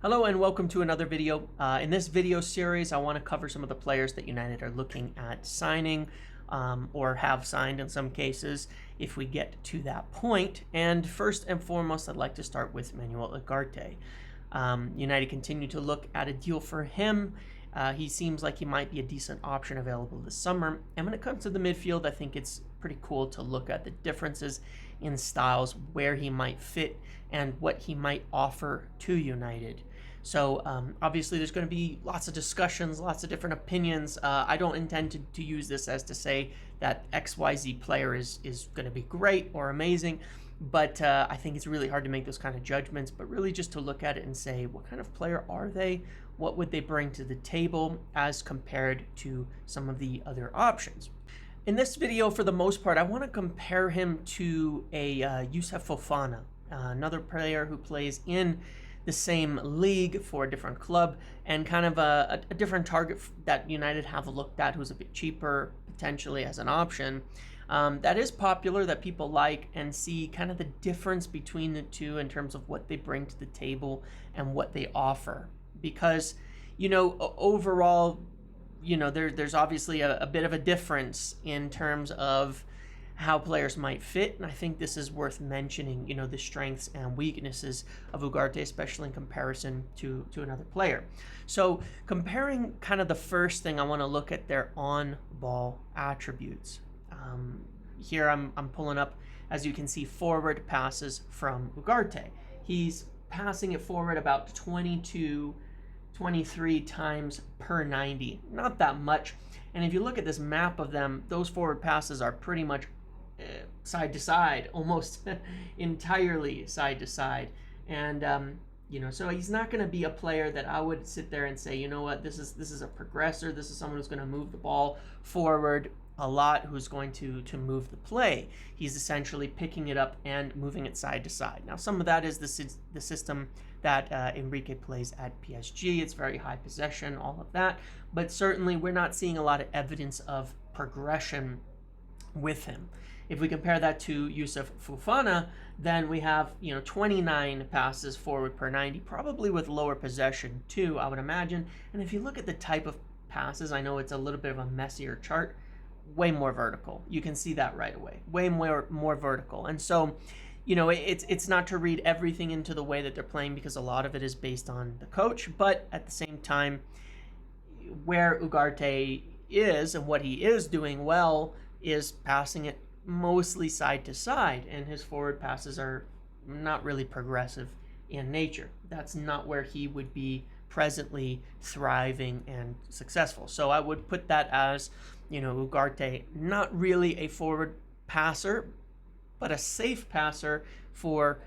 Hello and welcome to another video. In this video series, I want to cover some of the players that United are looking at signing or have signed in some cases if we get to that point. And first and foremost, I'd like to start with Manuel Ugarte. United continue to look at a deal for him. He seems like he might be a decent option available this summer. And when it comes to the midfield, I think it's pretty cool to look at the differences in styles, where he might fit, and what he might offer to United. So obviously there's going to be lots of discussions, lots of different opinions. I don't intend to use this as to say that XYZ player is going to be great or amazing, but I think it's really hard to make those kind of judgments, but really just to look at it and say, what kind of player are they? What would they bring to the table as compared to some of the other options? In this video, for the most part, I want to compare him to a Youssouf Fofana, another player who plays in the same league for a different club, and kind of a different target that United have looked at, who's a bit cheaper potentially as an option. That is popular, that people like, and see kind of the difference between the two in terms of what they bring to the table and what they offer. Because, you know, overall, you know, there's obviously a bit of a difference in terms of how players might fit, and I think this is worth mentioning, you know, the strengths and weaknesses of Ugarte, especially in comparison to another player. So comparing, kind of the first thing, I want to look at their on-ball attributes. Here I'm pulling up, as you can see, forward passes from Ugarte. He's passing it forward about 23 times per 90. Not that much. And if you look at this map of them, those forward passes are pretty much side to side, almost entirely side to side. And you know, so he's not going to be a player that I would sit there and say, you know what, this is a progressor. This is someone who's going to move the ball forward a lot, who's going to move the play. He's essentially picking it up and moving it side to side. Now, some of that is the system that Enrique plays at PSG. It's very high possession, all of that. But certainly we're not seeing a lot of evidence of progression with him. If we compare that to Youssouf Fofana, then we have, you know, 29 passes forward per 90, probably with lower possession too, I would imagine. And if you look at the type of passes, I know it's a little bit of a messier chart, way more vertical. You can see that right away. Way more vertical. And so, you know, it's not to read everything into the way that they're playing, because a lot of it is based on the coach, but at the same time, where Ugarte is and what he is doing well is passing it mostly side to side, and his forward passes are not really progressive in nature. That's not where he would be presently thriving and successful. So I would put that as, you know, Ugarte, not really a forward passer, but a safe passer for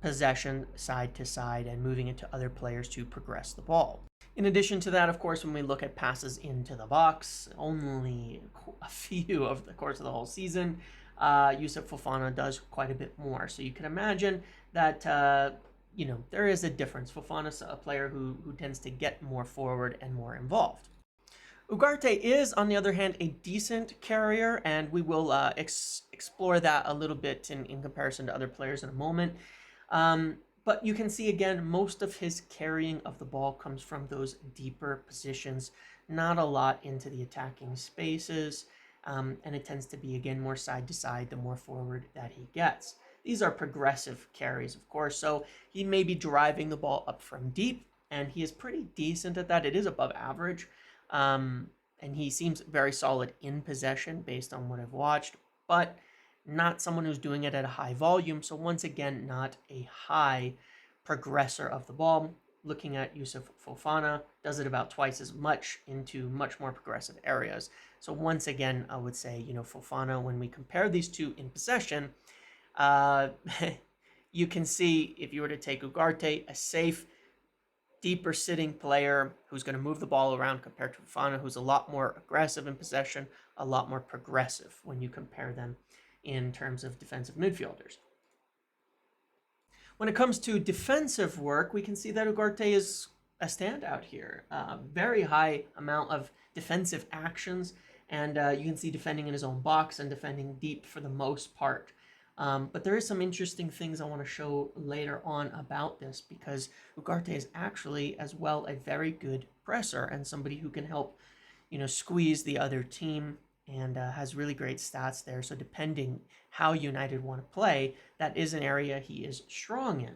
possession side to side and moving it to other players to progress the ball. In addition to that, of course, when we look at passes into the box, only a few over the course of the whole season, Youssouf Fofana does quite a bit more. So you can imagine that, you know, there is a difference. Fofana's a player who tends to get more forward and more involved. Ugarte is, on the other hand, a decent carrier, and we will explore that a little bit in comparison to other players in a moment. But you can see, again, most of his carrying of the ball comes from those deeper positions, not a lot into the attacking spaces, and it tends to be, again, more side to side the more forward that he gets. These are progressive carries, of course, so he may be driving the ball up from deep, and he is pretty decent at that. It is above average, and he seems very solid in possession based on what I've watched, but not someone who's doing it at a high volume. So once again, not a high progressor of the ball. Looking at Youssouf Fofana, does it about twice as much into much more progressive areas. So once again, I would say, you know, Fofana, when we compare these two in possession, you can see, if you were to take Ugarte, a safe, deeper sitting player who's going to move the ball around, compared to Fofana, who's a lot more aggressive in possession, a lot more progressive when you compare them in terms of defensive midfielders. When it comes to defensive work, we can see that Ugarte is a standout here. Very high amount of defensive actions, and you can see defending in his own box and defending deep for the most part. But there is some interesting things I want to show later on about this, because Ugarte is actually as well a very good presser and somebody who can help, squeeze the other team, and has really great stats there. So depending how United want to play, that is an area he is strong in.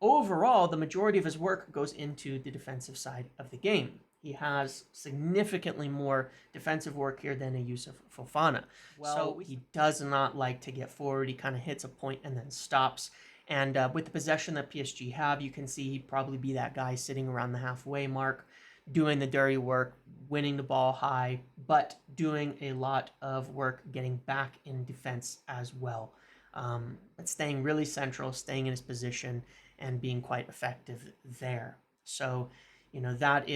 Overall, the majority of his work goes into the defensive side of the game. He has significantly more defensive work here than a Yusuf Fofana. So he does not like to get forward. He kind of hits a point and then stops. And with the possession that PSG have, you can see he'd probably be that guy sitting around the halfway mark, doing the dirty work, winning the ball high, but doing a lot of work getting back in defense as well. But staying really central, staying in his position, and being quite effective there. So, that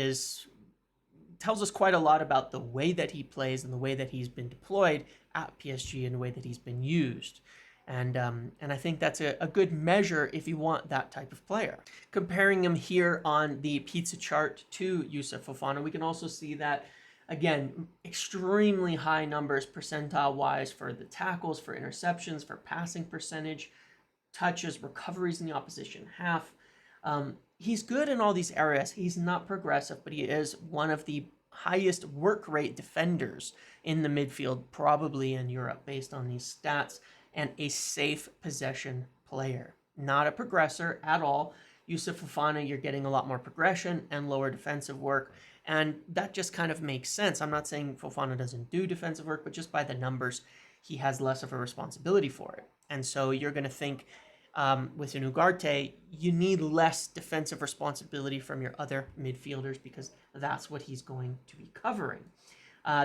tells us quite a lot about the way that he plays and the way that he's been deployed at PSG and the way that he's been used. And I think that's a good measure if you want that type of player. Comparing him here on the pizza chart to Yusuf Fofana, we can also see that, again, extremely high numbers percentile-wise for the tackles, for interceptions, for passing percentage, touches, recoveries in the opposition half. He's good in all these areas. He's not progressive, but he is one of the highest work rate defenders in the midfield, probably in Europe, based on these stats, and a safe possession player. Not a progressor at all. Yusuf Fofana, you're getting a lot more progression and lower defensive work, and that just kind of makes sense. I'm not saying Fofana doesn't do defensive work, but just by the numbers, he has less of a responsibility for it. And so you're going to think with an Ugarte, you need less defensive responsibility from your other midfielders, because that's what he's going to be covering.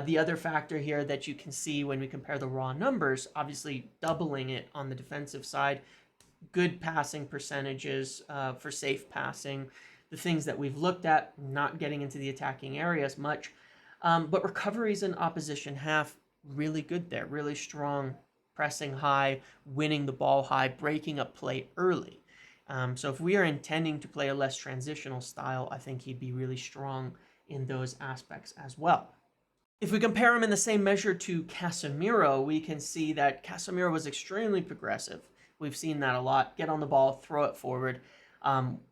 The other factor here that you can see when we compare the raw numbers, obviously doubling it on the defensive side, good passing percentages for safe passing, the things that we've looked at, not getting into the attacking areas much, but recoveries in opposition half, really good there, really strong, pressing high, winning the ball high, breaking up play early. So if we are intending to play a less transitional style, I think he'd be really strong in those aspects as well. If we compare him in the same measure to Casemiro, we can see that Casemiro was extremely progressive. We've seen that a lot. Get on the ball, throw it forward.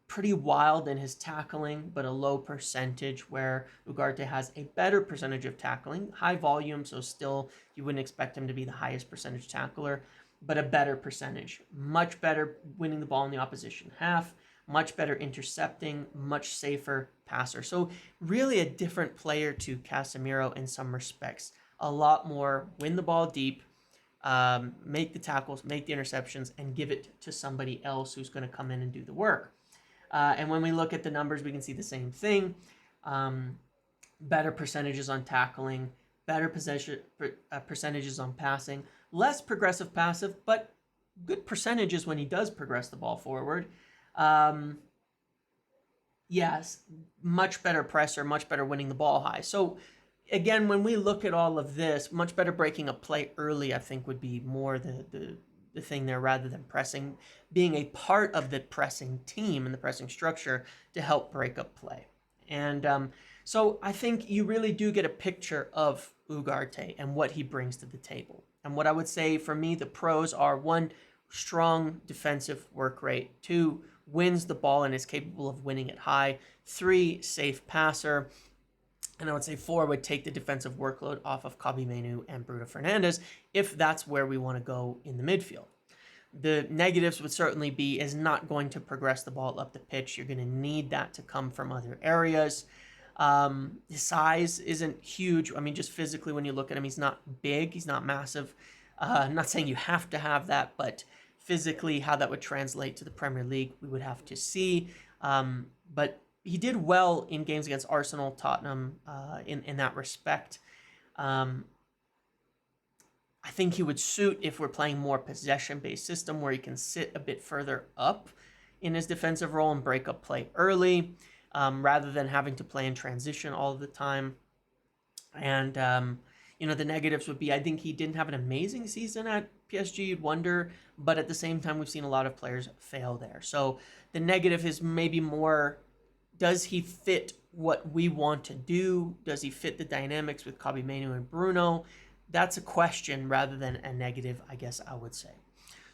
Pretty wild in his tackling, but a low percentage, where Ugarte has a better percentage of tackling. High volume, so still you wouldn't expect him to be the highest percentage tackler, but a better percentage. Much better winning the ball in the opposition half, much better intercepting, much safer passer. So really a different player to Casemiro in some respects. A lot more win the ball deep, make the tackles, make the interceptions, and give it to somebody else who's going to come in and do the work. And when we look at the numbers, we can see the same thing. Better percentages on tackling, better percentages on passing, less progressive passive, but good percentages when he does progress the ball forward. Yes, much better presser, much better winning the ball high. So again, when we look at all of this, much better breaking a play early, I think, would be more the thing there, rather than pressing, being a part of the pressing team and the pressing structure to help break up play. And so I think you really do get a picture of Ugarte and what he brings to the table. And what I would say for me, the pros are: 1, strong defensive work rate; 2, wins the ball and is capable of winning it high; 3, safe passer; and I would say 4, would take the defensive workload off of Mainoo and Bruno Fernandes, if that's where we want to go in the midfield. The negatives would certainly be is not going to progress the ball up the pitch. You're going to need that to come from other areas. His size isn't huge. I mean, just physically, when you look at him, he's not big. He's not massive. I'm not saying you have to have that, but physically, how that would translate to the Premier League, we would have to see. But he did well in games against Arsenal, Tottenham, in that respect. I think he would suit if we're playing more possession-based system, where he can sit a bit further up in his defensive role and break up play early, rather than having to play in transition all the time. And, the negatives would be, I think he didn't have an amazing season at PSG, you'd wonder, but at the same time, we've seen a lot of players fail there. So the negative is maybe more, does he fit what we want to do? Does he fit the dynamics with Mainoo and Bruno? That's a question rather than a negative, I guess I would say.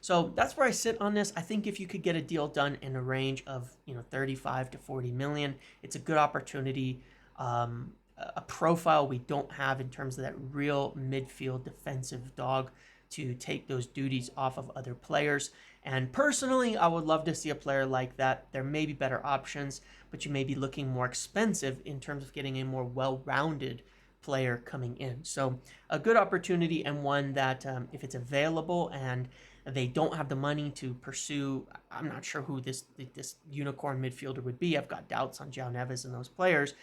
So that's where I sit on this. I think if you could get a deal done in a range of 35 to 40 million, it's a good opportunity. A profile we don't have in terms of that real midfield defensive dog to take those duties off of other players. And personally, I would love to see a player like that. There may be better options, but you may be looking more expensive in terms of getting a more well-rounded player coming in. So a good opportunity, and one that if it's available and they don't have the money to pursue, I'm not sure who this unicorn midfielder would be. I've got doubts on João Neves and those players.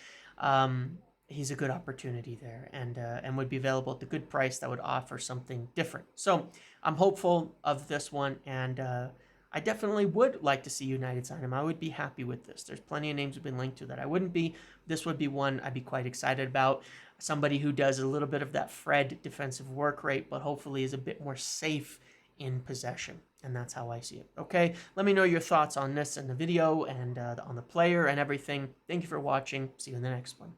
He's a good opportunity there, and would be available at a good price that would offer something different. So I'm hopeful of this one, and I definitely would like to see United sign him. I would be happy with this. There's plenty of names have been linked to that I wouldn't be. This would be one I'd be quite excited about. Somebody who does a little bit of that Fred defensive work rate, but hopefully is a bit more safe in possession. And that's how I see it. Okay, let me know your thoughts on this in the video and on the player and everything. Thank you for watching. See you in the next one.